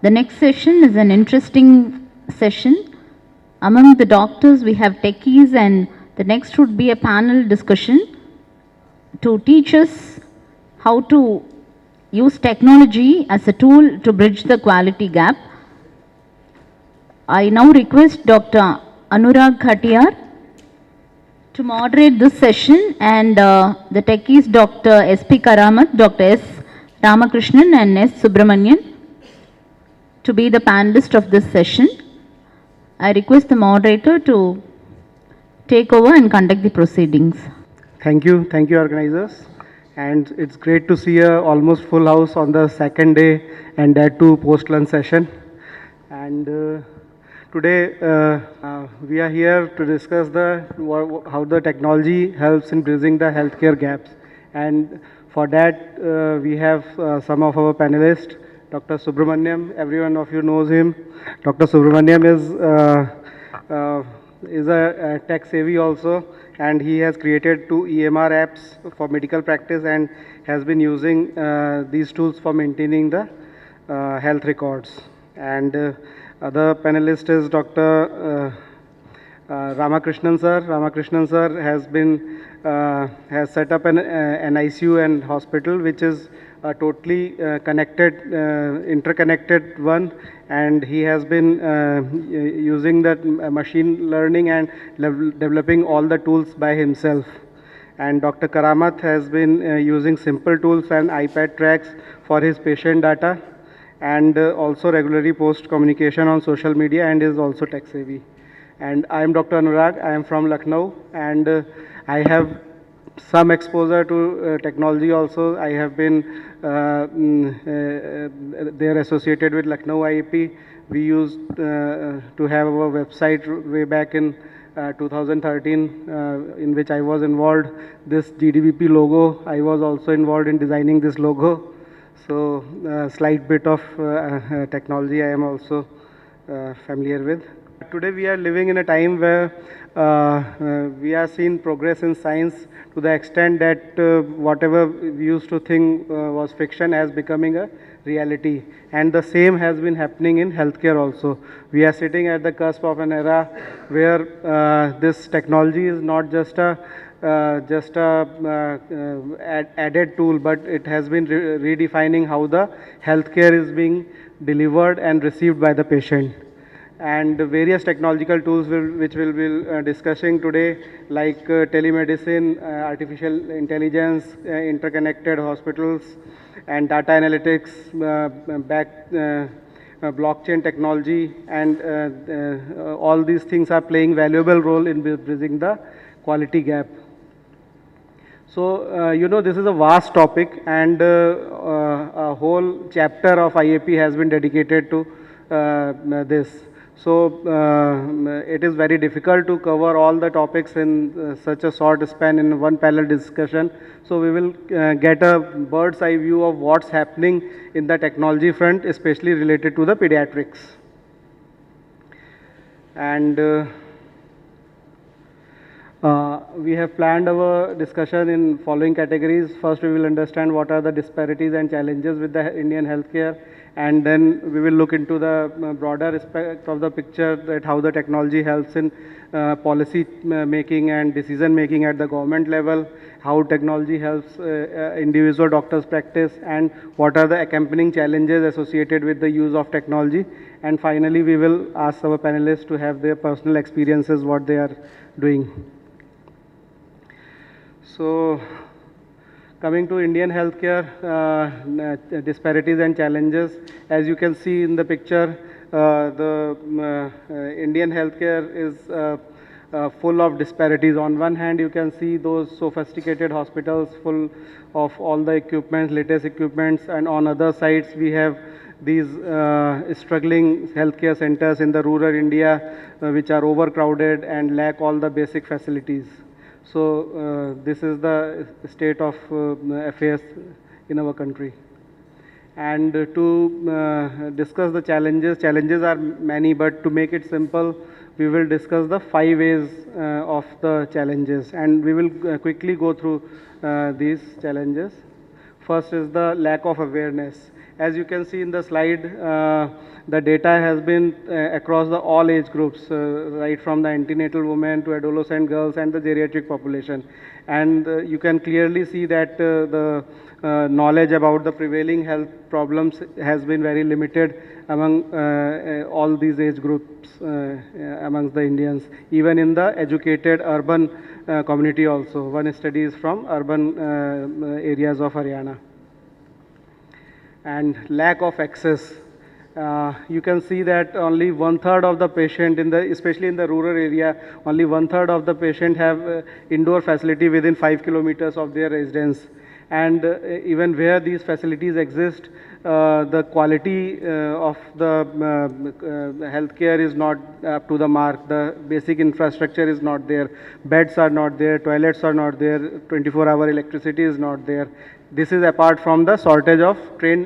The next session is an interesting session. Among the doctors, we have techies, and the next would be a panel discussion to teach us how to use technology as a tool to bridge the quality gap. I now request Dr. Anurag Khatiyar to moderate this session, and the techies Dr.S.P. Karamath, Dr.S.Ramakrishnan and S.Subramanian to be the panelist of this session. I request the moderator to take over and conduct the proceedings. Thank you organizers, and it's great to see a almost full house on the second day, and that too post-lunch session. And today we are here to discuss how the technology helps in bridging the healthcare gaps, and for that we have some of our panelists. Dr. Subramanian, everyone of you knows him. Dr. Subramanian is a tech savvy also, and he has created 2 EMR apps for medical practice and has been using these tools for maintaining the health records. And other panelist is Dr. Ramakrishnan sir. Ramakrishnan sir has set up an ICU and hospital, which is a totally interconnected one, and he has been using that machine learning and developing all the tools by himself. And Dr. Karamath has been using simple tools and iPad tracks for his patient data, and also regularly post communication on social media, and is also tech savvy. And I am Dr. Anurag. I am from Lucknow, and I have some exposure to technology also. I have been there associated with Lucknow IAP. We used to have our website way back in 2013, in which I was involved. This GDBP logo, I was also involved in designing this logo. So slight bit of technology I am also familiar with. Today we are living in a time where we are seeing progress in science to the extent that whatever we used to think was fiction has becoming a reality, and the same has been happening in healthcare also. We are sitting at the cusp of an era where this technology is not just a added tool, but it has been redefining how the healthcare is being delivered and received by the patient. And the various technological tools which we'll be discussing today, like telemedicine, artificial intelligence, interconnected hospitals, and data analytics, blockchain technology, and all these things are playing valuable role in bridging the quality gap. So, this is a vast topic, and a whole chapter of IAP has been dedicated to this. So, it is very difficult to cover all the topics in such a short span in one panel discussion. So, we will get a bird's eye view of what's happening in the technology front, especially related to the pediatrics. And we have planned our discussion in following categories. First, we will understand what are the disparities and challenges with the Indian healthcare, and then we will look into the broader aspect of the picture, that how the technology helps in policy making and decision making at the government level, how technology helps individual doctors practice, and what are the accompanying challenges associated with the use of technology. And finally, we will ask our panelists to have their personal experiences, what they are doing. So, coming to Indian healthcare disparities and challenges, as you can see in the picture, the Indian healthcare is full of disparities. On one hand, you can see those sophisticated hospitals full of all the equipments, latest equipments, and on other sides we have these struggling healthcare centers in the rural India, which are overcrowded and lack all the basic facilities. So this is the state of affairs in our country. And to discuss the challenges are many, but to make it simple, we will discuss the 5 ways of the challenges, and we will quickly go through these challenges. First is the lack of awareness. As you can see in the slide, the data has been across all age groups, right from the antenatal women to adolescent girls and the geriatric population. And you can clearly see that the knowledge about the prevailing health problems has been very limited among all these age groups amongst the Indians, even in the educated urban community also. One study is from urban areas of Haryana. And lack of access. You can see that only 1/3 of the patient, especially in the rural area, only 1/3 of the patient have indoor facility within 5 kilometers of their residence. And even where these facilities exist, the quality of the healthcare is not up to the mark. The basic infrastructure is not there. Beds are not there. Toilets are not there. 24-hour electricity is not there. This is apart from the shortage of trained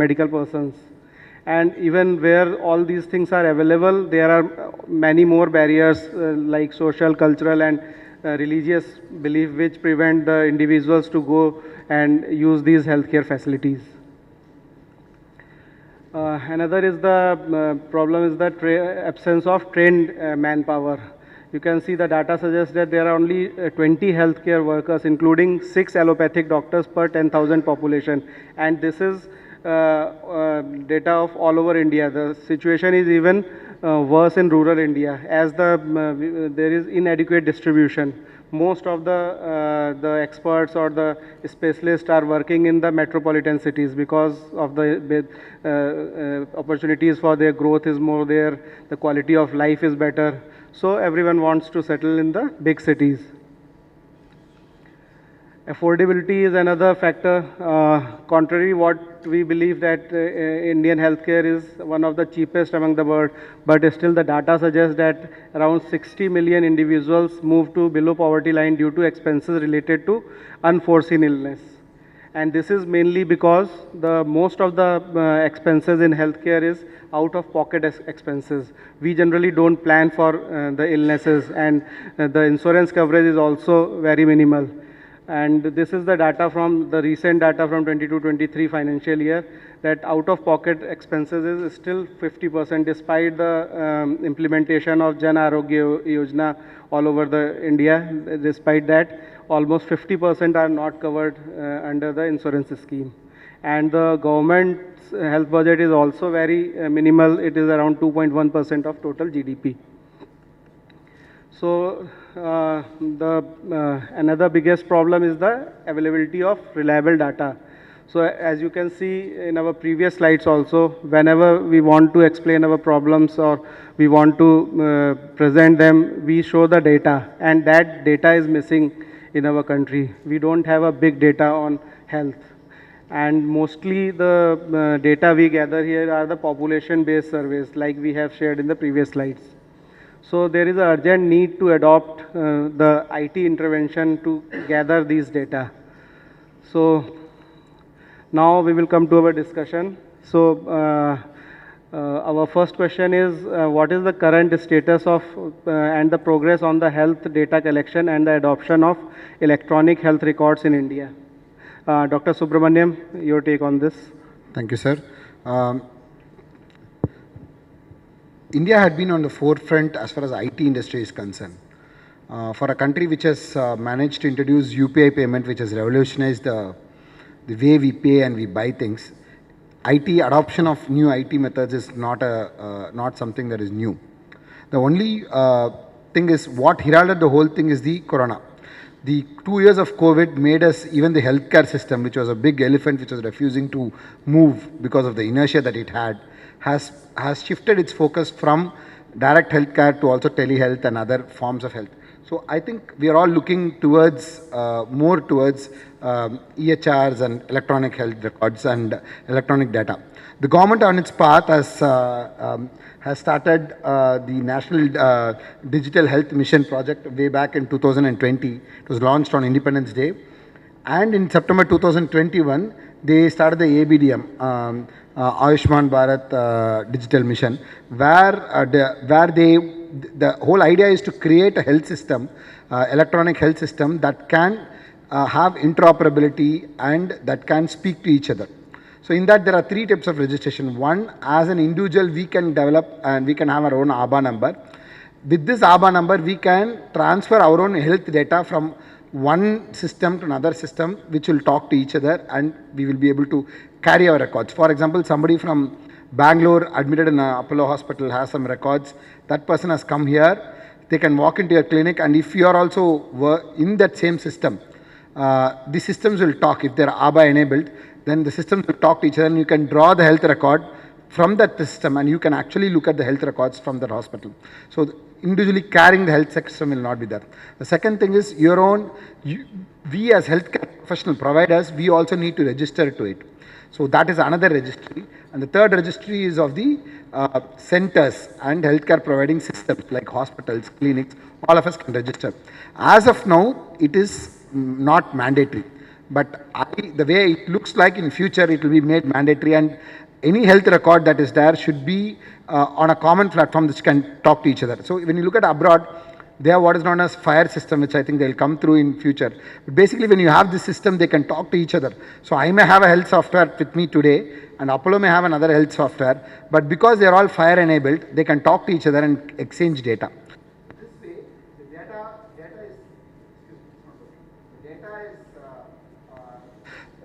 medical persons. And even where all these things are available, there are many more barriers like social, cultural, and religious belief which prevent the individuals to go and use these healthcare facilities. Another is the problem is the absence of trained manpower. You can see the data suggests that there are only 20 healthcare workers, including 6 allopathic doctors per 10,000 population. And this is data of all over India. The situation is even worse in rural India, as there is inadequate distribution. Most of the experts or the specialists are working in the metropolitan cities because of the opportunities for their growth is more there, the quality of life is better. So everyone wants to settle in the big cities. Affordability is another factor. Contrary what we believe that Indian healthcare is one of the cheapest among the world, but still the data suggests that around 60 million individuals move to below poverty line due to expenses related to unforeseen illness. And this is mainly because most of the expenses in healthcare is out of pocket expenses. We generally don't plan for the illnesses, and the insurance coverage is also very minimal. And this is the data from the recent data from 22-23 financial year, that out of pocket expenses is still 50% despite the implementation of Jan Arogya Yojana all over the India. Despite that, almost 50% are not covered under the insurance scheme. And the government's health budget is also very minimal. It is around 2.1% of total GDP. So another biggest problem is the availability of reliable data. So as you can see in our previous slides also, whenever we want to explain our problems or we want to present them, we show the data, and that data is missing in our country. We don't have a big data on health. And mostly the data we gather here are the population-based surveys like we have shared in the previous slides. So there is an urgent need to adopt the IT intervention to gather these data. So now we will come to our discussion. So our first question is, what is the current status of and the progress on the health data collection and the adoption of electronic health records in India? Dr. Subramanian, your take on this. Thank you, sir. India had been on the forefront as far as IT industry is concerned. For a country which has managed to introduce UPI payment, which has revolutionized the way we pay and we buy things, IT adoption of new IT methods is not something that is new. The only thing is, what heralded the whole thing is the corona. The 2 years of COVID made us, even the healthcare system, which was a big elephant which was refusing to move because of the inertia that it had, has shifted its focus from direct healthcare to also telehealth and other forms of health. So I think we are all looking towards more towards EHRs and electronic health records and electronic data. The government on its path has started the National Digital Health Mission project way back in 2020. It was launched on Independence Day. And in September 2021, they started the ABDM, Ayushman Bharat Digital Mission, where the whole idea is to create a health system, electronic health system that can have interoperability and that can speak to each other. So in that there are three types of registration. One, as an individual we can develop and we can have our own ABA number. With this ABA number we can transfer our own health data from one system to another system which will talk to each other, and we will be able to carry our records. For example, somebody from Bangalore admitted in a Apollo hospital has some records. That person has come here. They can walk into your clinic, and if you are also in that same system, the systems will talk. If they are ABA enabled, then the systems will talk to each other, and you can draw the health record from that system, and you can actually look at the health records from that hospital. So individually carrying the health system will not be there. The second thing is your own, we as healthcare professional providers, we also need to register to it. So that is another registry. And the third registry is of the centers and healthcare providing systems like hospitals, clinics, all of us can register. As of now, it is not mandatory. But the way it looks like in future, it will be made mandatory, and any health record that is there should be on a common platform which can talk to each other. So when you look at abroad, they have what is known as FHIR system, which I think they'll come through in future. But basically, when you have this system, they can talk to each other. So I may have a health software with me today, and Apollo may have another health software, but because they are all FHIR enabled, they can talk to each other and exchange data. This way,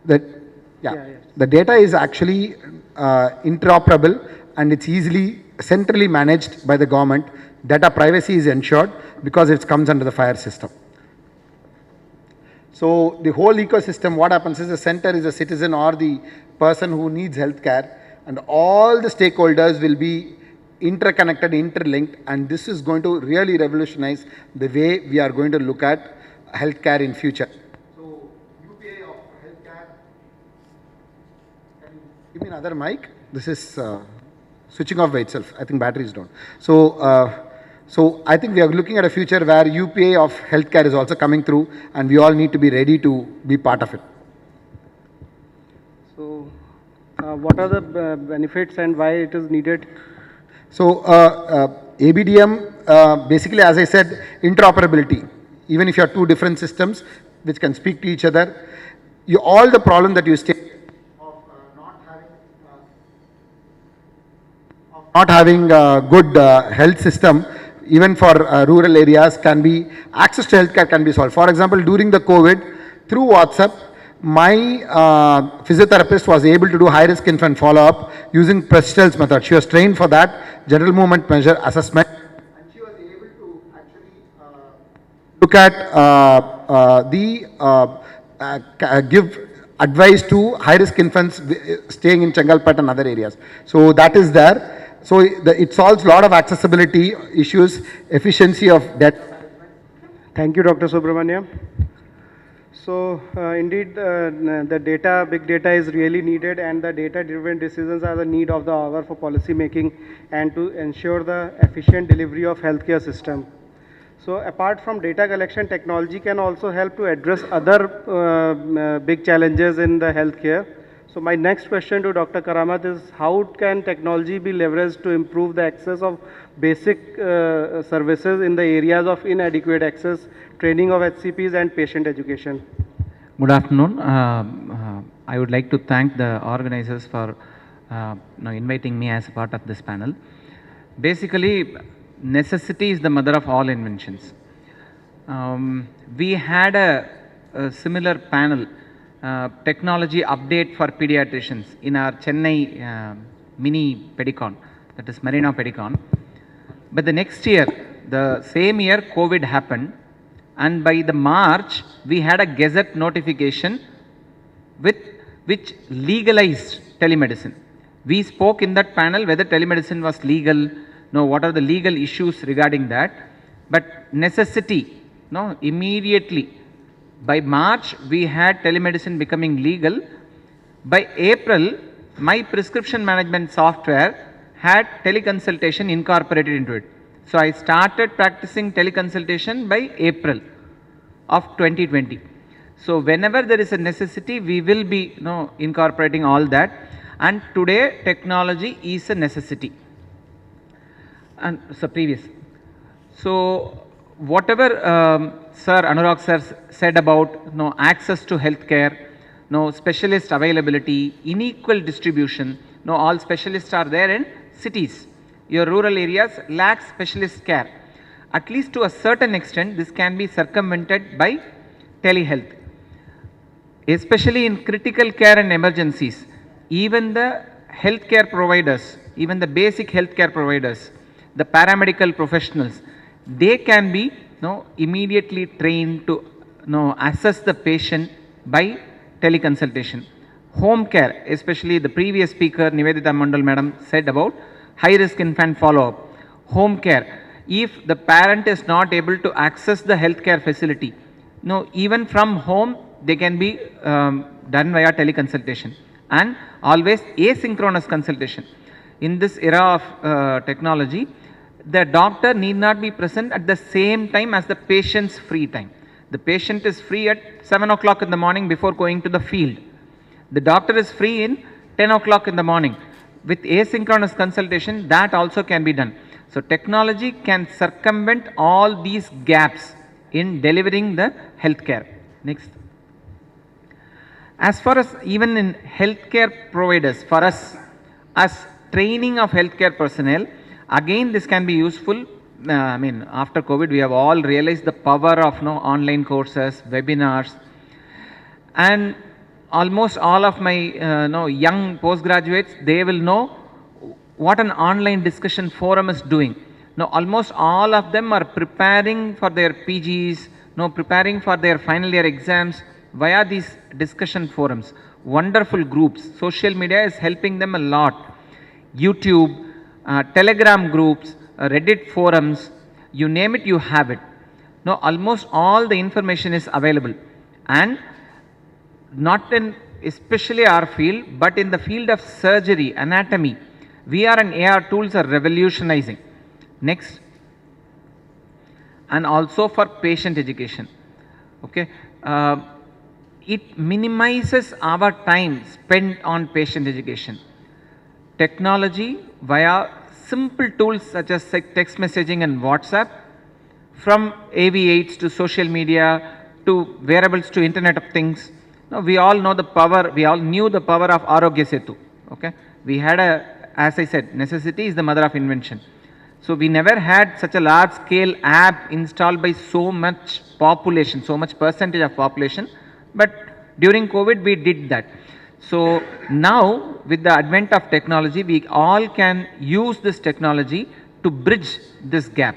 the the data is actually interoperable, and it's easily centrally managed by the government. Data privacy is ensured because it comes under the FHIR system. So the whole ecosystem, what happens is the center is a citizen or the person who needs healthcare, and all the stakeholders will be interconnected, interlinked, and this is going to really revolutionize the way we are going to look at healthcare in future. So UPI of healthcare. Can you give me another mic? This is switching off by itself. I think battery is down. So I think we are looking at a future where UPI of healthcare is also coming through, and we all need to be ready to be part of it. So what are the benefits and why it is needed? So ABDM, basically, as I said, interoperability. Even if you have two different systems which can speak to each other, all the problem that you state of not having a good health system, even for rural areas, can be, access to healthcare can be solved. For example, during the COVID, through WhatsApp, my physiotherapist was able to do high-risk infant follow-up using Prestell's method. She was trained for that, general movement measure assessment, and she was able to actually look at give advice to high-risk infants staying in Chengalpet and other areas. So that is there. So it solves a lot of accessibility issues, efficiency of data. Thank you, Dr. Subramanian. So indeed, the data, big data is really needed, and the data-driven decisions are the need of the hour for policy making and to ensure the efficient delivery of healthcare system. So apart from data collection, technology can also help to address other big challenges in the healthcare. So my next question to Dr. Karamath is, how can technology be leveraged to improve the access of basic services in the areas of inadequate access, training of HCPs and patient education? Good afternoon. I would like to thank the organizers for inviting me as a part of this panel. Basically, necessity is the mother of all inventions. We had a similar panel, technology update for pediatricians in our Chennai mini pedicon, that is Marina pedicon. But the next year, the same year, COVID happened, and by the March, we had a gazette notification which legalized telemedicine. We spoke in that panel whether telemedicine was legal, what are the legal issues regarding that. But necessity, immediately by March we had telemedicine becoming legal. By April, my prescription management software had teleconsultation incorporated into it. So I started practicing teleconsultation by April of 2020. So whenever there is a necessity, we will be incorporating all that. And today technology is a necessity. And so previous. So whatever Sir Anurag sir said about access to healthcare, no specialist availability, unequal distribution. No, all specialists are there in cities. Your rural areas lack specialist care. At least to a certain extent, this can be circumvented by telehealth, especially in critical care and emergencies. Even the healthcare providers, even the basic healthcare providers, the paramedical professionals, they can be immediately trained to assess the patient by teleconsultation. Home care, especially the previous speaker Nivedita Mandal madam said about high risk infant follow up. Home care, if the parent is not able to access the healthcare facility, even from home they can be done via teleconsultation, and always asynchronous consultation. In this era of technology, the doctor need not be present at the same time as the patient's free time. The patient is free at 7 o'clock in the morning before going to the field. The doctor is free in 10 o'clock in the morning. With asynchronous consultation, that also can be done. So technology can circumvent all these gaps in delivering the healthcare. Next. As far as even in healthcare providers, for us as training of healthcare personnel, again this can be useful. After COVID, we have all realized the power of online courses, webinars, and almost all of my young postgraduates, they will know what an online discussion forum is doing. Now almost all of them are preparing for their PGs, preparing for their final year exams via these discussion forums. Wonderful groups. Social media is helping them a lot. YouTube, Telegram groups, Reddit forums, you name it, you have it. Now almost all the information is available, and not in especially our field, but in the field of surgery, anatomy, VR and AR tools are revolutionizing. Next. And also for patient education. Okay. It minimizes our time spent on patient education. Technology via simple tools such as text messaging and WhatsApp, from AV8s to social media to wearables to Internet of Things. Now we all know the power, we all knew the power of Arogya Setu. Okay? We had as I said, necessity is the mother of invention. So we never had such a large scale app installed by so much population, so much percentage of population, but during COVID we did that. So now with the advent of technology, we all can use this technology to bridge this gap.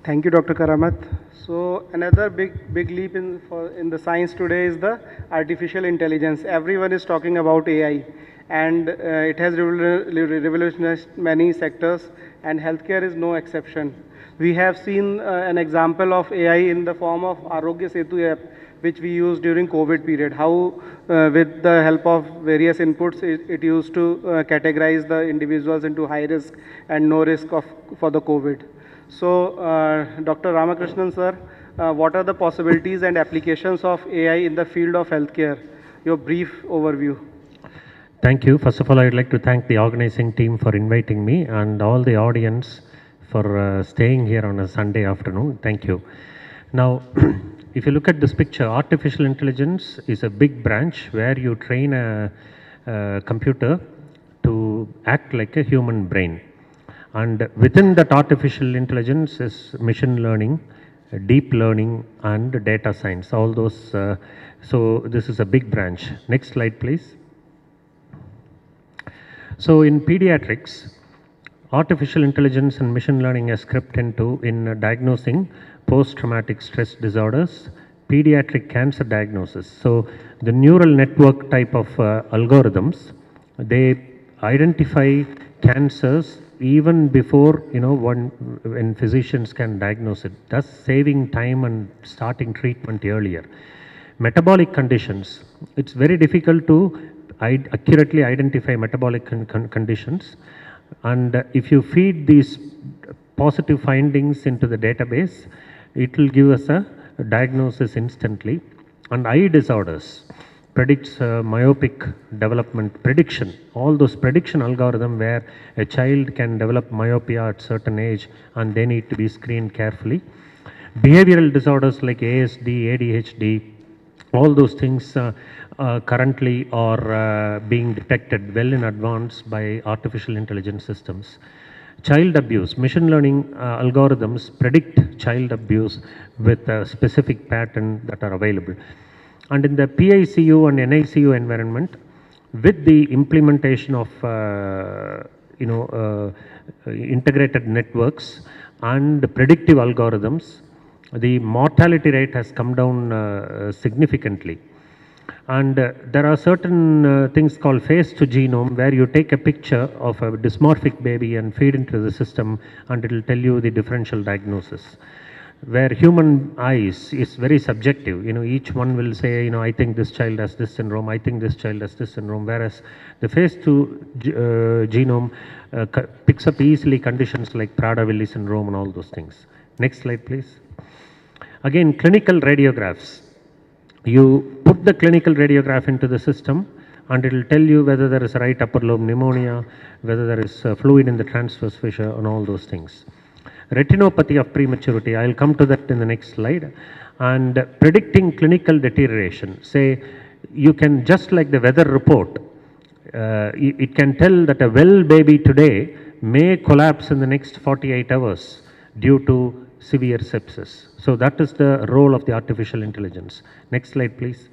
Thank you, Dr. Karamath. So another big leap in the science today is the artificial intelligence. Everyone is talking about AI, and it has revolutionized many sectors, and healthcare is no exception. We have seen an example of AI in the form of Arogya Setu app, which we used during COVID period. How with the help of various inputs, it used to categorize the individuals into high risk and no risk for the COVID. So, Dr. Ramakrishnan sir, what are the possibilities and applications of AI in the field of healthcare? Your brief overview. Thank you. First of all, I would like to thank the organizing team for inviting me and all the audience for staying here on a Sunday afternoon. Thank you. Now, if you look at this picture, artificial intelligence is a big branch where you train a computer to act like a human brain. And within that artificial intelligence is machine learning, deep learning, and data science. All those, so this is a big branch. Next slide, please. So in pediatrics, artificial intelligence and machine learning is crept into in diagnosing post-traumatic stress disorders, pediatric cancer diagnosis. So the neural network type of algorithms, they identify cancers even before, when physicians can diagnose it, thus saving time and starting treatment earlier. Metabolic conditions, it's very difficult to accurately identify metabolic conditions, and if you feed these positive findings into the database, it will give us a diagnosis instantly. And eye disorders predicts myopic development prediction. All those prediction algorithm where a child can develop myopia at certain age and they need to be screened carefully. Behavioral disorders like ASD, ADHD, All those things currently are being detected well in advance by artificial intelligence systems. Child abuse, machine learning algorithms predict child abuse with a specific pattern that are available. And in the PICU and NICU environment, with the implementation of integrated networks and predictive algorithms, the mortality rate has come down significantly. And there are certain things called face to genome, where you take a picture of a dysmorphic baby and feed into the system, and it will tell you the differential diagnosis. Where human eyes is very subjective, each one will say, I think this child has this syndrome, I think this child has this syndrome, whereas the face to genome picks up easily conditions like Prader-Willi syndrome and all those things. Next slide, please. Again, clinical radiographs. You put the clinical radiograph into the system, and it will tell you whether there is a right upper lobe pneumonia, whether there is fluid in the transverse fissure, and all those things. Retinopathy of prematurity, I will come to that in the next slide. And predicting clinical deterioration. Say, you can, just like the weather report, it can tell that a well baby today may collapse in the next 48 hours due to severe sepsis. So that is the role of the artificial intelligence. Next slide, please.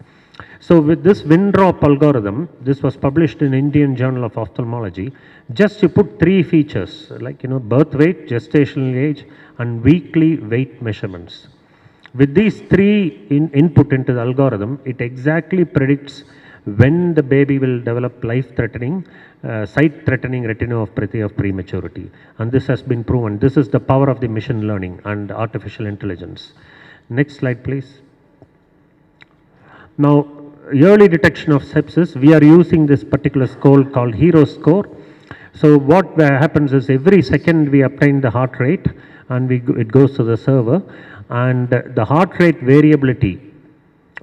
So with this Windrop algorithm, this was published in Indian Journal of Ophthalmology. Just you put 3 features like birth weight, gestational age, and weekly weight measurements. With these 3 input into the algorithm, it exactly predicts when the baby will develop life-threatening, sight-threatening retinopathy of prematurity. And this has been proven. This is the power of the machine learning and artificial intelligence. Next slide, please. Now, early detection of sepsis, we are using this particular score called HERO score. So what happens is every second we obtain the heart rate, and it goes to the server, and the heart rate variability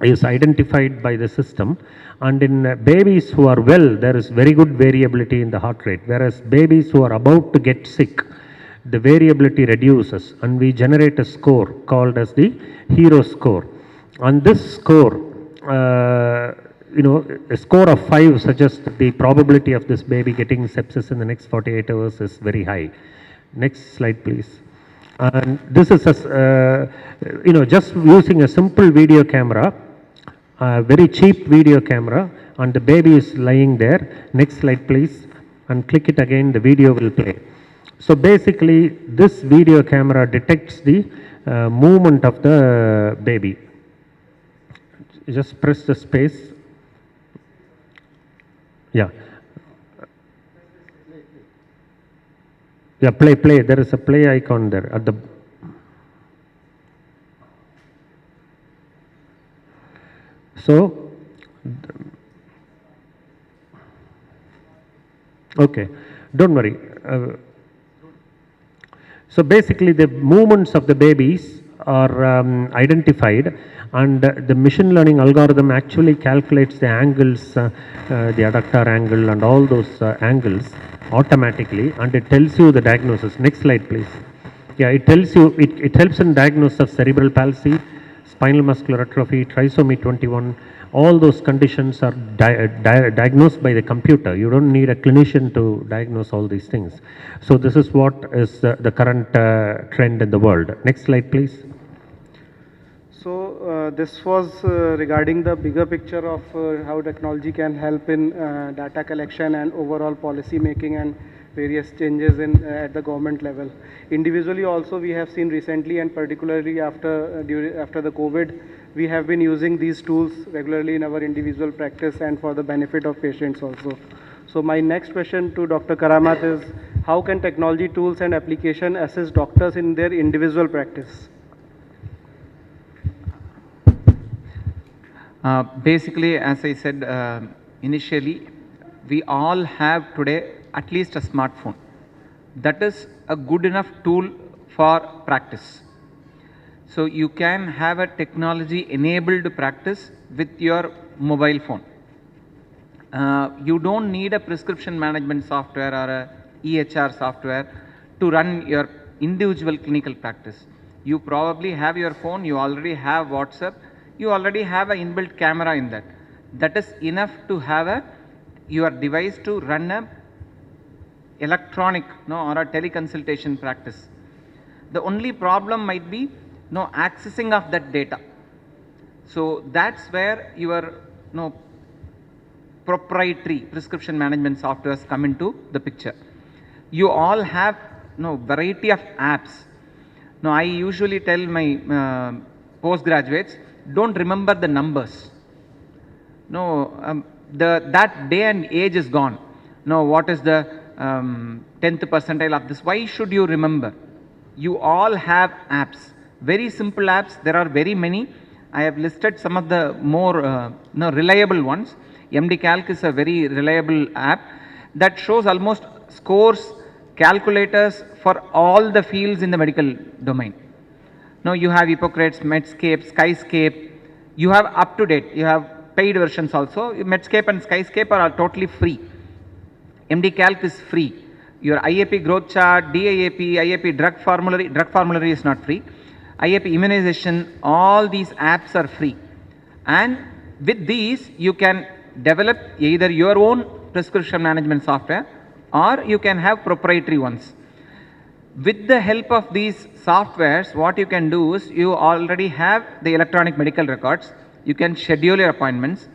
is identified by the system. And in babies who are well, there is very good variability in the heart rate, whereas babies who are about to get sick, the variability reduces, and we generate a score called as the HERO score. And this score, a score of 5 suggests that the probability of this baby getting sepsis in the next 48 hours is very high. Next slide, please. And this is just using a simple video camera, a very cheap video camera, and the baby is lying there. Next slide, please. And click it again, the video will play. So basically, this video camera detects the movement of the baby. Just press the space. Yeah. Yeah, play. There is a play icon there at the. So, okay, don't worry. So basically, the movements of the babies are identified, and the machine learning algorithm actually calculates the angles, the adductor angle and all those angles automatically, and it tells you the diagnosis. Next slide, please. Yeah, it tells you, it helps in diagnosis of cerebral palsy, spinal muscular atrophy, trisomy 21. All those conditions are diagnosed by the computer. You don't need a clinician to diagnose all these things. So this is what is the current trend in the world. Next slide, please. So this was regarding the bigger picture of how technology can help in data collection and overall policy making and various changes in at the government level. Individually also, we have seen recently, and particularly after the COVID, we have been using these tools regularly in our individual practice and for the benefit of patients also. So my next question to Dr. Karamath is, how can technology tools and application assist doctors in their individual practice? Basically, as I said initially, we all have today at least a smartphone. That is a good enough tool for practice. So you can have a technology enabled practice with your mobile phone. You don't need a prescription management software or a EHR software to run your individual clinical practice. You probably have your phone, you already have WhatsApp. you already have an inbuilt camera in that. That is enough to have your device to run a electronic or a teleconsultation practice. The only problem might be accessing of that data. So that's where your proprietary prescription management softwares come into the picture. You all have variety of apps. Now I usually tell my postgraduates, don't remember the numbers. That day and age is gone. Now what is the 10th percentile of this? Why should you remember? You all have apps, very simple apps. There are very many. I have listed some of the more reliable ones. MD Calc is a very reliable app that shows almost scores, calculators for all the fields in the medical domain. Now you have Hippocrates, Medscape, Skyscape. You have up to date. You have paid versions also. Medscape and Skyscape are totally free. MD Calc is free. Your IAP growth chart, DIAP, IAP drug formulary is not free. IAP immunization, all these apps are free. And with these, you can develop either your own prescription management software or you can have proprietary ones. With the help of these softwares, what you can do is you already have the electronic medical records. You can schedule your appointments.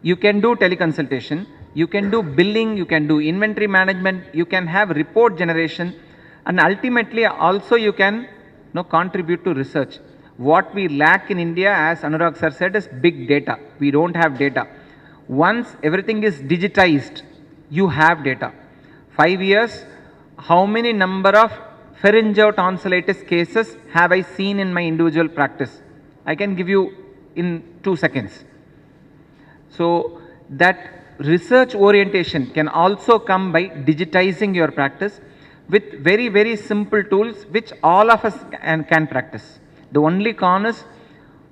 You can do teleconsultation. You can do billing. You can do inventory management. You can have report generation. And ultimately also you can contribute to research. What we lack in India, as Anurag sir said, is big data. We don't have data. Once everything is digitized, you have data. 5 years, how many number of pharyngeal tonsillitis cases have I seen in my individual practice? I can give you in 2 seconds. So that research orientation can also come by digitizing your practice with very, very simple tools which all of us can practice. The only con is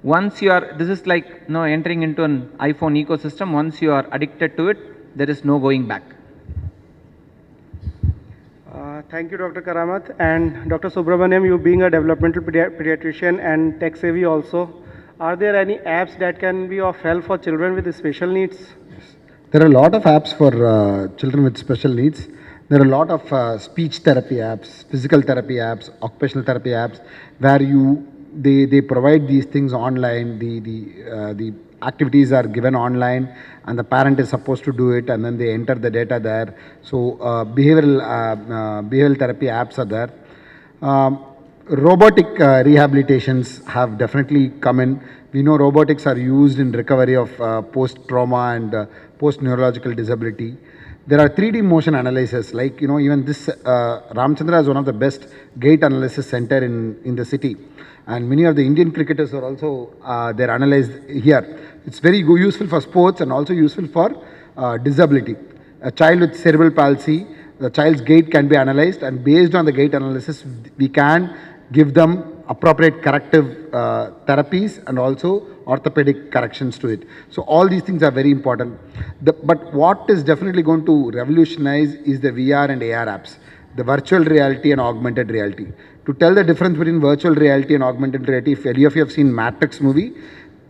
once you are, this is like entering into an iPhone ecosystem, once you are addicted to it, there is no going back. Thank you, Dr. Karamath. And Dr. Subramanian, you being a developmental pediatrician and tech savvy also, are there any apps that can be of help for children with special needs? Yes. There are a lot of apps for children with special needs. There are a lot of speech therapy apps, physical therapy apps, occupational therapy apps, where they provide these things online. The activities are given online, and the parent is supposed to do it, and then they enter the data there. So behavioral therapy apps are there. Robotic rehabilitations have definitely come in. We know robotics are used in recovery of post-trauma and post-neurological disability. There are 3D motion analysis, like even this Ramchandra is one of the best gait analysis center in the city, and many of the Indian cricketers are also they're analyzed here. It's very useful for sports and also useful for disability. A child with cerebral palsy, the child's gait can be analyzed, and based on the gait analysis, we can give them appropriate corrective therapies and also orthopedic corrections to it. So all these things are very important. But what is definitely going to revolutionize is the VR and AR apps, the virtual reality and augmented reality. To tell the difference between virtual reality and augmented reality, if any of you have seen Matrix movie,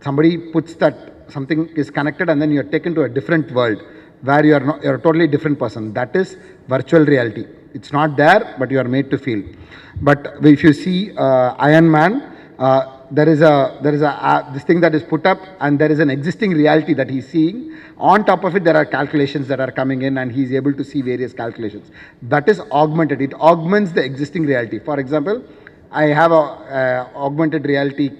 somebody puts that something is connected and then you're taken to a different world where you're a totally different person. That is virtual reality. It's not there, but you are made to feel. But if you see Iron Man, there is this thing that is put up, and there is an existing reality that he's seeing. On top of it, there are calculations that are coming in, and he's able to see various calculations. That is augmented. It augments the existing reality. For example, I have a augmented reality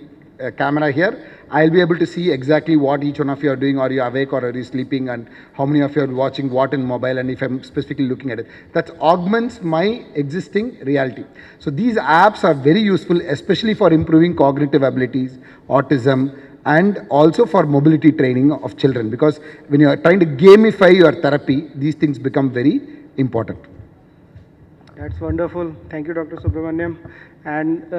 camera here. I'll be able to see exactly what each one of you are doing. Are you awake or are you sleeping, and how many of you are watching what in mobile, and if I'm specifically looking at it. That augments my existing reality. So these apps are very useful, especially for improving cognitive abilities, autism, and also for mobility training of children, because when you are trying to gamify your therapy, these things become very important. That's wonderful. Thank you, Dr. Subramanian. And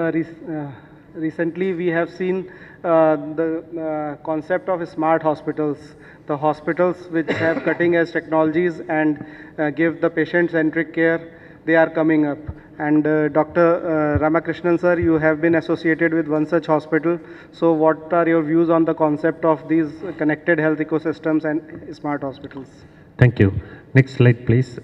recently we have seen the concept of smart hospitals, the hospitals which have cutting edge technologies and give the patient centric care. they are coming up. And Dr. Ramakrishnan sir, you have been associated with one such hospital. So what are your views on the concept of these connected health ecosystems and smart hospitals? Thank you. Next slide, please.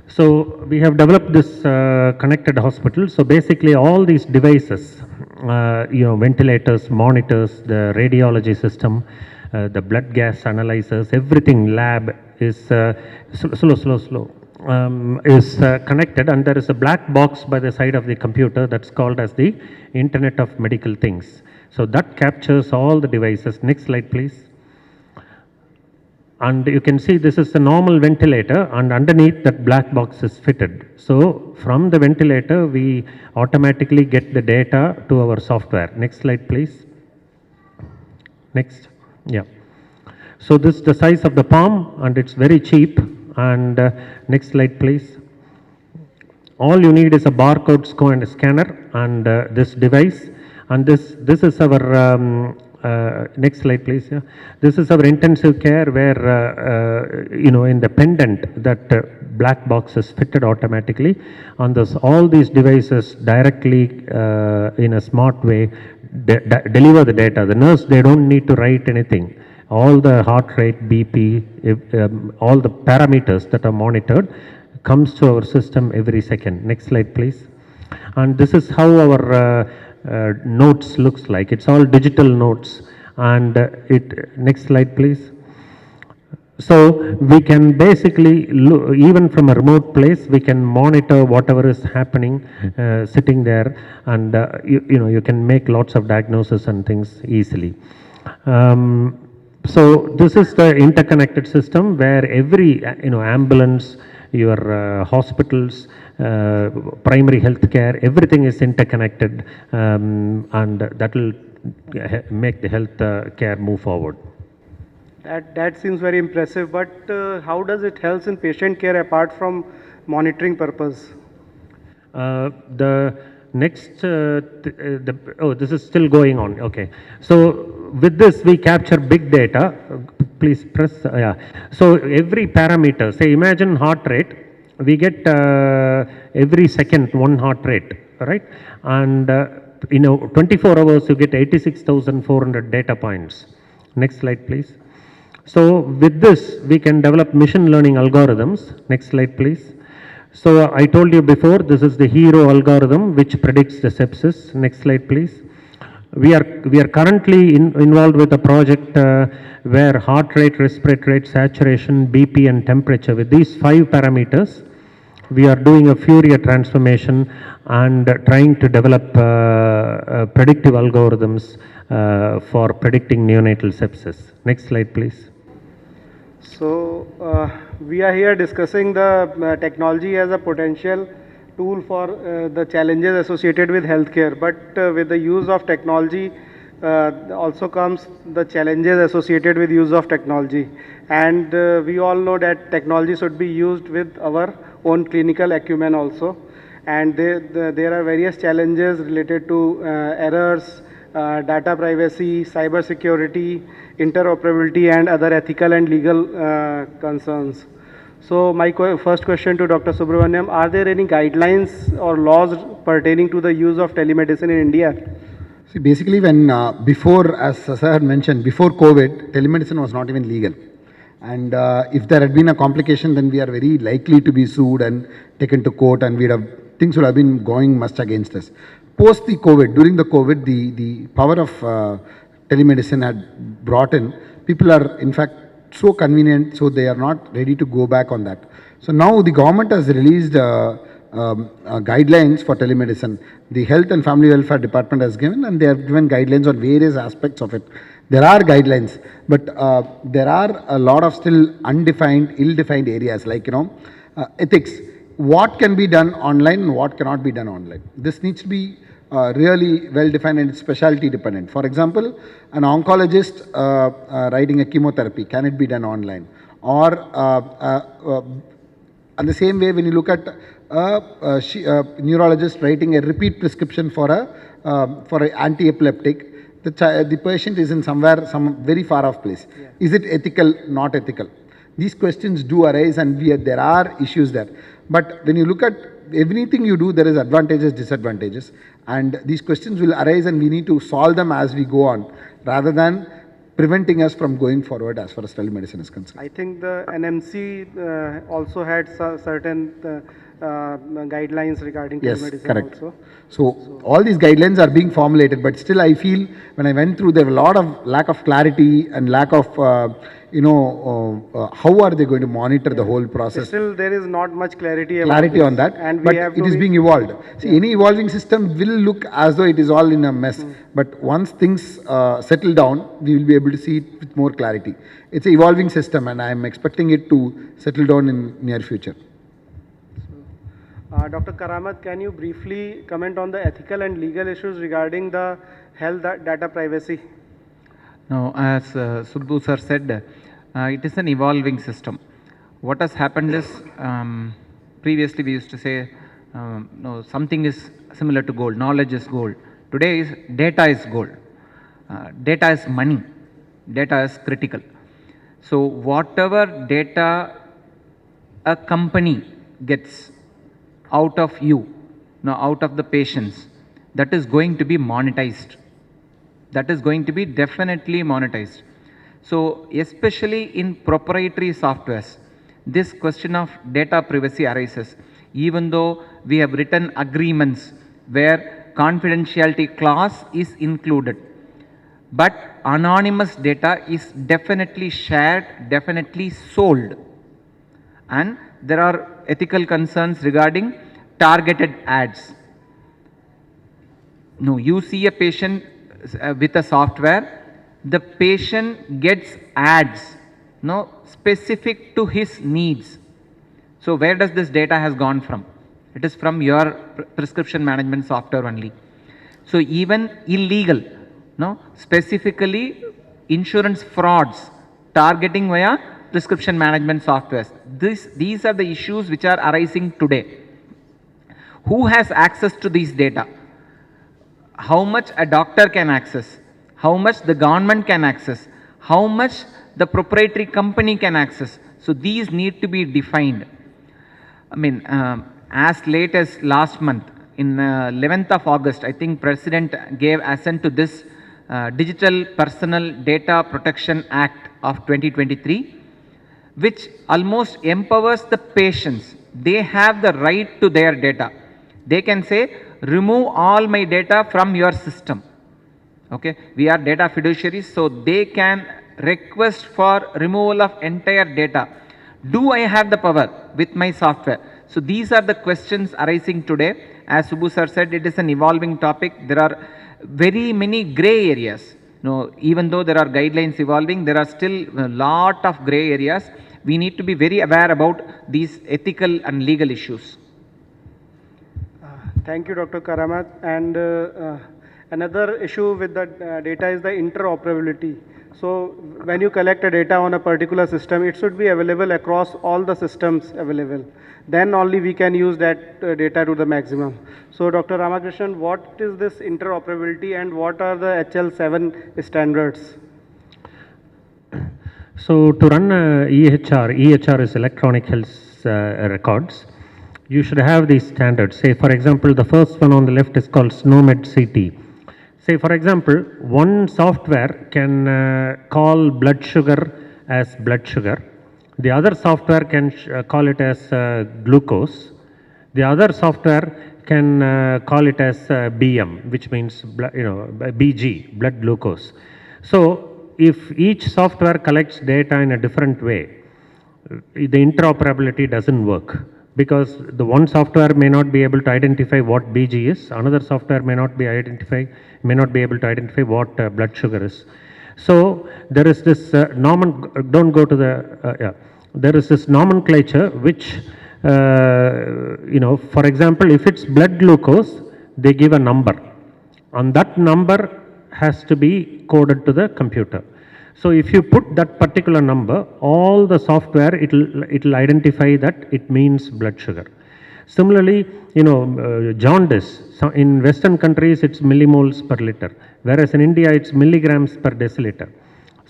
So we have developed this connected hospital. So basically all these devices, ventilators, monitors, the radiology system, the blood gas analyzers, everything lab is is connected, and there is a black box by the side of the computer that's called as the Internet of Medical Things. So that captures all the devices. Next slide, please. And you can see this is the normal ventilator, and underneath that black box is fitted. So from the ventilator, we automatically get the data to our software. Next slide, please. Next. Yeah. So this is the size of the palm, and it's very cheap. And next slide, please. All you need is a barcode scanner and this device. And this is our next slide, please. Yeah. This is our intensive care where, in the pendant, that black box is fitted automatically. On this, all these devices directly, in a smart way, deliver the data. The nurse, they don't need to write anything. All the heart rate, BP, all the parameters that are monitored comes to our system every second. Next slide, please. And this is how our notes looks like. It's all digital notes. And next slide, please. So we can basically, even from a remote place, we can monitor whatever is happening, sitting there, and you can make lots of diagnosis and things easily. So this is the interconnected system where every ambulance, your hospitals, primary health care, everything is interconnected, and that will make the health care move forward. That seems very impressive, but how does it help in patient care apart from monitoring purpose? The next, this is still going on. Okay. So with this, we capture big data. Please press, yeah. So every parameter, say imagine heart rate, we get every second one heart rate, right? And 24 hours, you get 86,400 data points. Next slide, please. So with this, we can develop machine learning algorithms. Next slide, please. So I told you before, this is the HERO algorithm which predicts the sepsis. Next slide, please. We are currently involved with a project where heart rate, respiratory rate, saturation, BP and temperature, with these 5 parameters, we are doing a Fourier transformation and trying to develop predictive algorithms for predicting neonatal sepsis. Next slide, please. So we are here discussing the technology as a potential tool for the challenges associated with healthcare, but with the use of technology also comes the challenges associated with use of technology. And we all know that technology should be used with our own clinical acumen also. And there are various challenges related to errors, data privacy, cyber security, interoperability, and other ethical and legal concerns. So my first question to Dr. Subramanian, are there any guidelines or laws pertaining to the use of telemedicine in India? See, basically when before, as Sir had mentioned, before COVID, telemedicine was not even legal. And if there had been a complication, then we are very likely to be sued and taken to court, and things would have been going much against us. Post the COVID, during the COVID, the power of telemedicine had brought in, people are in fact so convenient, so they are not ready to go back on that. So now the government has released guidelines for telemedicine. The Health and Family Welfare Department has given, and they have given guidelines on various aspects of it. There are guidelines, but there are a lot of still undefined, ill-defined areas like, ethics. What can be done online and what cannot be done online. This needs to be really well defined and specialty dependent. For example, an oncologist writing a chemotherapy, can it be done online? Or and the same way, when you look at a neurologist writing a repeat prescription for an anti-epileptic, the patient is in some very far off place. Yeah. Is it ethical, not ethical? these questions do arise, and there are issues there. But when you look at everything you do, there is advantages, disadvantages, and these questions will arise, and we need to solve them as we go on, rather than preventing us from going forward as far as telemedicine is concerned. I think the NMC also had certain guidelines regarding Yes, telemedicine correct. also. So all these guidelines are being formulated, but still I feel when I went through, there were a lot of lack of clarity and lack of, how are they going to monitor the whole process? Still, there is not much clarity about On this, that, and but we have it to is be- being evolved. See, any evolving system will look as though it is all in a mess, but once things settle down, we will be able to see it with more clarity. It's an evolving system, and I am expecting it to settle down in near future. Dr. Karamath, can you briefly comment on the ethical and legal issues regarding the health data privacy? Now, as Subbu sir said, it is an evolving system. What has happened is, previously we used to say, no, something is similar to gold, knowledge is gold. Today is data is gold. Data is money. Data is critical. So whatever data a company gets out of you, now out of the patients, that is going to be monetized. That is going to be definitely monetized. So especially in proprietary softwares, this question of data privacy arises, even though we have written agreements where confidentiality clause is included. But anonymous data is definitely shared, definitely sold. And there are ethical concerns regarding targeted ads. No, you see a patient with a software, the patient gets ads, no, specific to his needs. So where does this data has gone from? It is from your prescription management software only. So even illegal, no, specifically insurance frauds targeting via prescription management softwares. These are the issues which are arising today. Who has access to these data? How much a doctor can access? How much the government can access? How much the proprietary company can access? So these need to be defined. I mean, as late as last month, in 11th of August, I think President gave assent to this Digital Personal Data Protection Act of 2023, which almost empowers the patients. They have the right to their data. They can say, remove all my data from your system. Okay, we are data fiduciaries, so they can request for removal of entire data. Do I have the power with my software? So these are the questions arising today. As Subbu sir said, it is an evolving topic. There are very many gray areas. No, even though there are guidelines evolving, there are still a lot of gray areas. We need to be very aware about these ethical and legal issues. Thank you, Dr. Karamath. And another issue with the data is the interoperability. So when you collect a data on a particular system, it should be available across all the systems available. Then only we can use that data to the maximum. So Dr. Ramakrishnan, what is this interoperability and what are the HL7 standards? So to run EHR is electronic health records. You should have these standards. Say, for example, the first one on the left is called SNOMED CT. Say, for example, one software can call blood sugar as blood sugar. The other software can call it as glucose. The other software can call it as BM, which means BG, blood glucose. So if each software collects data in a different way, the interoperability doesn't work, because the one software may not be able to identify what BG is, another software may not be able to identify what blood sugar is. So there is this there is this nomenclature which for example, if it's blood glucose, they give a number, and that number has to be coded to the computer. So if you put that particular number, all the software, it'll identify that it means blood sugar. Similarly, jaundice. So in Western countries, it's millimoles per liter, whereas in India, it's milligrams per deciliter.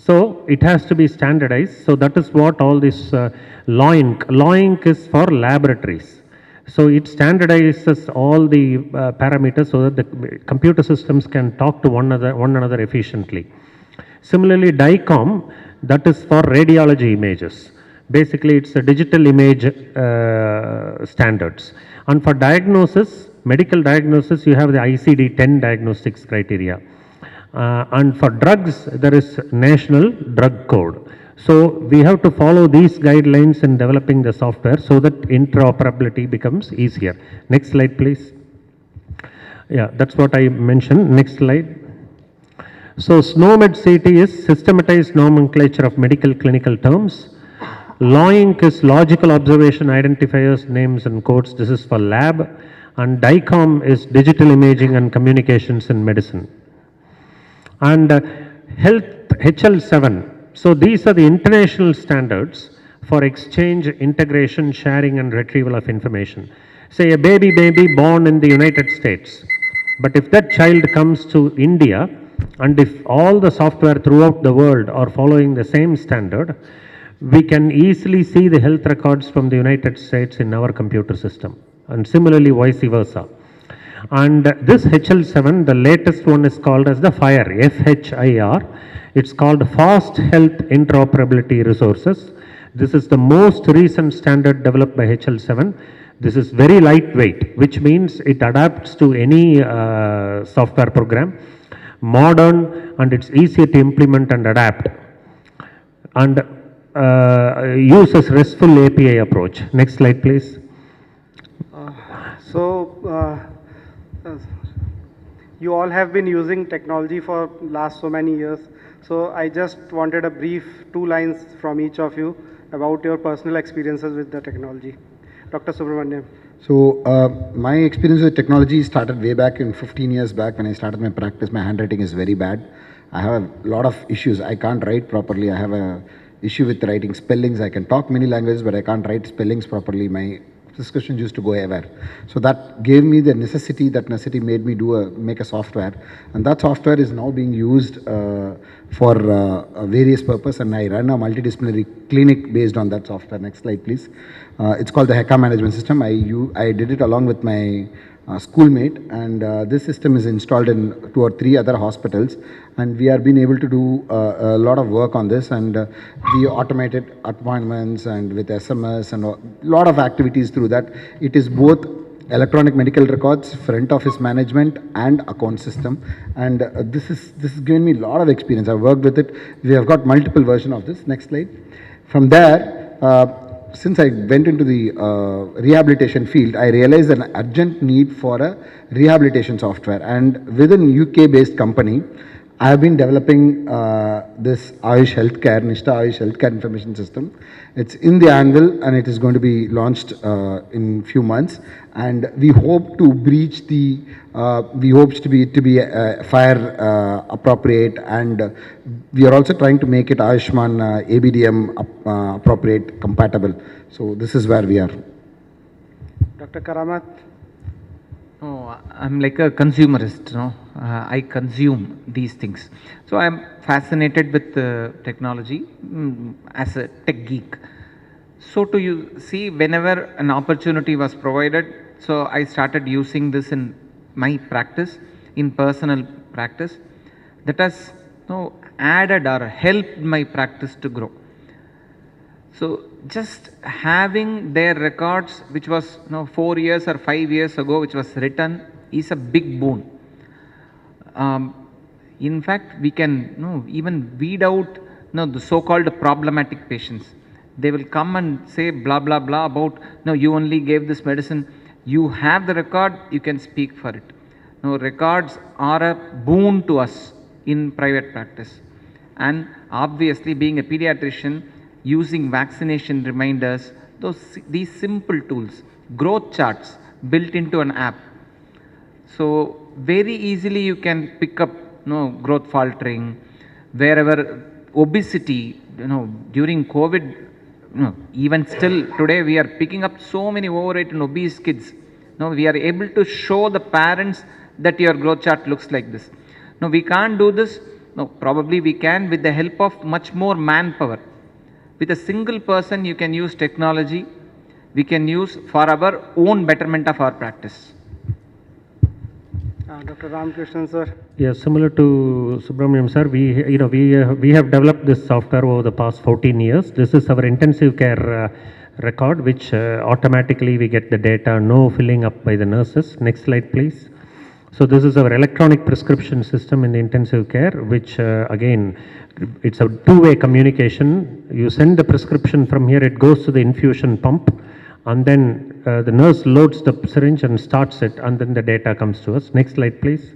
So it has to be standardized. So that is what all this Law Inc is for laboratories. So it standardizes all the parameters so that the computer systems can talk to one another efficiently. Similarly, DICOM, that is for radiology images. Basically, it's a digital image standards. And for diagnosis, medical diagnosis, you have the ICD-10 diagnostics criteria. And for drugs, there is National Drug Code. So we have to follow these guidelines in developing the software so that interoperability becomes easier. Next slide, please. Yeah, that's what I mentioned. Next slide. So SNOMED CT is systematized nomenclature of medical clinical terms. Law Inc is logical observation identifiers, names and codes. This is for lab. And DICOM is digital imaging and communications in medicine. And Health HL7. So these are the international standards for exchange, integration, sharing and retrieval of information. Say a baby may be born in the United States, but if that child comes to India and if all the software throughout the world are following the same standard, we can easily see the health records from the United States in our computer system, and similarly vice versa. And this HL7, the latest one is called as the FHIR, F-H-I-R. It's called Fast Health Interoperability Resources. This is the most recent standard developed by HL7. This is very lightweight, which means it adapts to any software program, modern, and it's easier to implement and adapt, and uses RESTful API approach. Next slide, please. You all have been using technology for last so many years. So I just wanted a brief 2 lines from each of you about your personal experiences with the technology. Dr. Subramanian. So my experience with technology started way back in 15 years back when I started my practice. My handwriting is very bad. I have a lot of issues. I can't write properly. I have a issue with writing spellings. I can talk many languages, but I can't write spellings properly. My discussions used to go everywhere. So that gave me the necessity. That necessity made me make a software, and that software is now being used for various purpose. And I run a multidisciplinary clinic based on that software. Next slide, please. It's called the HECA management system. I did it along with my schoolmate, and this system is installed in 2 or 3 other hospitals, and we are being able to do a lot of work on this, and we automated appointments and with SMS and a lot of activities through that. It is both electronic medical records, front office management and account system, and this is given me a lot of experience. I've worked with it. We have got multiple versions of this. Next slide. From there, since I went into the rehabilitation field, I realized an urgent need for a rehabilitation software, and within UK-based company, I have been developing this Ayush Healthcare, Nishta Ayush Healthcare Information System. It's in the anvil and it is going to be launched in few months, and we hope to breach the, we hope to be fire appropriate, and we are also trying to make it Ayushman ABDM appropriate compatible. So this is where we are. Dr. Karamath. Oh, I'm like a consumerist, no? I consume these things. So I'm fascinated with technology as a tech geek. So to you see, whenever an opportunity was provided, so I started using this in my practice, in personal practice. That has added or helped my practice to grow. So just having their records, which was 4 years or 5 years ago, which was written, is a big boon. In fact, we can even weed out the so-called problematic patients. They will come and say blah blah blah about you only gave this medicine. You have the record, you can speak for it. Records are a boon to us in private practice, and obviously being a pediatrician, using vaccination reminders, these simple tools, growth charts built into an app. So very easily you can pick up growth faltering, wherever obesity, during COVID, even still today we are picking up so many overweight and obese kids. We are able to show the parents that your growth chart looks like this. We can't do this No, probably we can with the help of much more manpower. With a single person, you can use technology, we can use for our own betterment of our practice. Dr. Ramakrishnan, sir. Yeah, similar to Subramanian sir, we have developed this software over the past 14 years. This is our intensive care record, which automatically we get the data, no filling up by the nurses. Next slide, please. So this is our electronic prescription system in the intensive care, which again, it's a two-way communication. You send the prescription from here, it goes to the infusion pump, and then the nurse loads the syringe and starts it, and then the data comes to us. Next slide, please.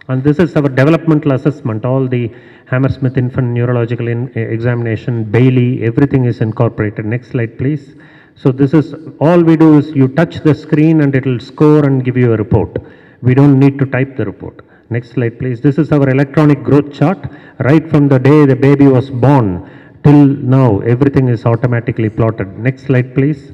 And this is our developmental assessment. All the Hammersmith Infant Neurological Examination, Bailey, everything is incorporated. Next slide, please. So this is, all we do is you touch the screen and it will score and give you a report. We don't need to type the report. Next slide, please. This is our electronic growth chart. Right from the day the baby was born till now, everything is automatically plotted. Next slide, please.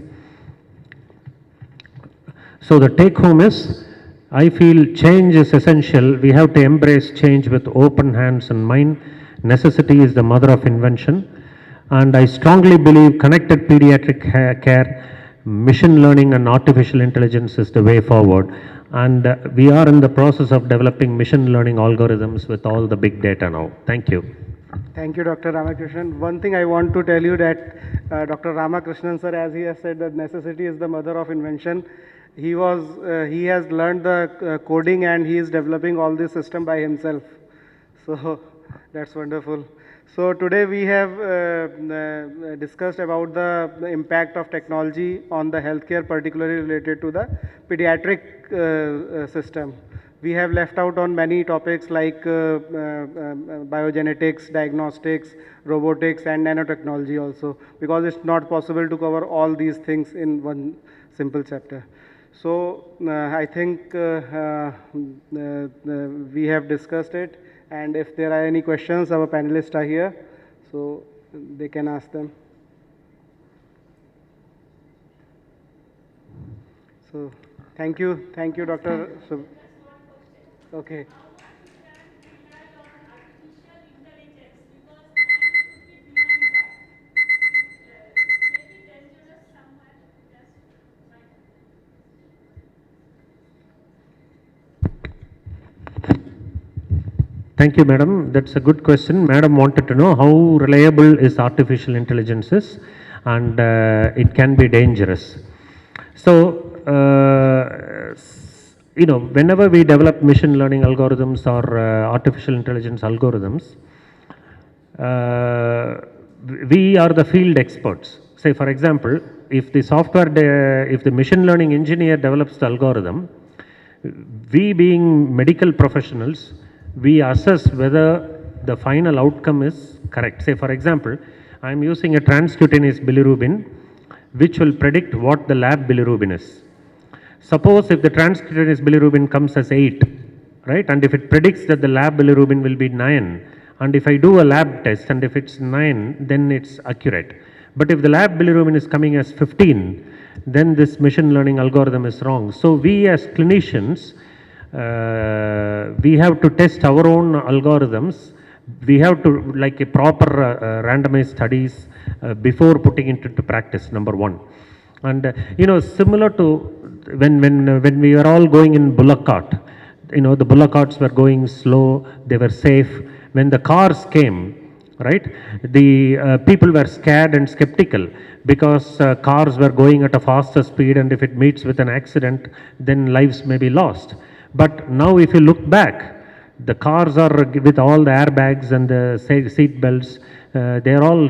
So the take home is, I feel change is essential. We have to embrace change with open hands and mind. Necessity is the mother of invention. And I strongly believe connected pediatric care, machine learning and artificial intelligence is the way forward. And we are in the process of developing machine learning algorithms with all the big data now. Thank you. Thank you, Dr. Ramakrishnan. One thing I want to tell you that Dr. Ramakrishnan, sir, as he has said that necessity is the mother of invention, he has learned the coding and he is developing all this system by himself. So that's wonderful. So today we have discussed about the impact of technology on the healthcare, particularly related to the pediatric system. We have left out on many topics like biogenetics, diagnostics, robotics and nanotechnology also, because it's not possible to cover all these things in one simple chapter. So I think we have discussed it. And if there are any questions, our panelists are here, so they can ask them. So, thank you, Dr. Okay. Thank you, madam. That's a good question. Madam wanted to know how reliable is artificial intelligence is, and it can be dangerous. So, whenever we develop machine learning algorithms or artificial intelligence algorithms, we are the field experts. Say, for example, if the machine learning engineer develops the algorithm, we being medical professionals, we assess whether the final outcome is correct. Say, for example, I am using a transcutaneous bilirubin, which will predict what the lab bilirubin is. Suppose if the transcutaneous bilirubin comes as 8, right, and if it predicts that the lab bilirubin will be 9, and if I do a lab test and if it's 9, then it's accurate. But if the lab bilirubin is coming as 15, then this machine learning algorithm is wrong. So we as clinicians, we have to test our own algorithms. We have to like a proper randomized studies before putting it into practice, number one. And similar to when we were all going in bullock cart, the bullock carts were going slow, they were safe. When the cars came, right, the people were scared and skeptical because cars were going at a faster speed, and if it meets with an accident, then lives may be lost. But now if you look back, the cars are with all the airbags and the seat belts, they are all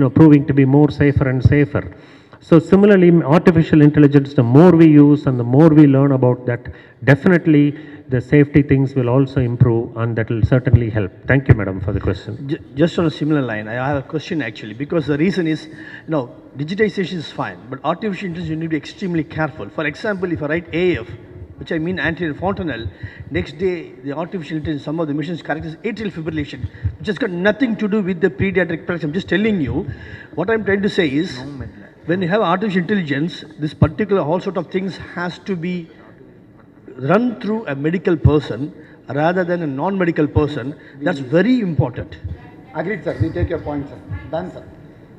proving to be more safer and safer. So similarly, artificial intelligence, the more we use and the more we learn about that, definitely the safety things will also improve, and that will certainly help. Thank you, madam, for the question. Just on a similar line, I have a question actually, because the reason is, digitization is fine, but artificial intelligence, you need to be extremely careful. For example, if I write AF, which I mean anterior fontanelle, next day the artificial intelligence, some of the machines characterize atrial fibrillation, which has got nothing to do with the pediatric practice. I'm just telling you, what I'm trying to say is, when you have artificial intelligence, this particular whole sort of things has to be run through a medical person, rather than a non-medical person, that's very important. Agreed, sir. We take your point, sir. Done, sir.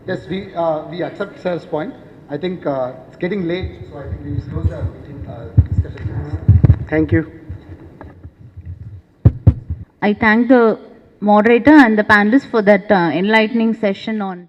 Yes, we accept sir's point. I think it's getting late, so I think we will close the meeting discussion. Thank you. I thank the moderator and the panelists for that enlightening session on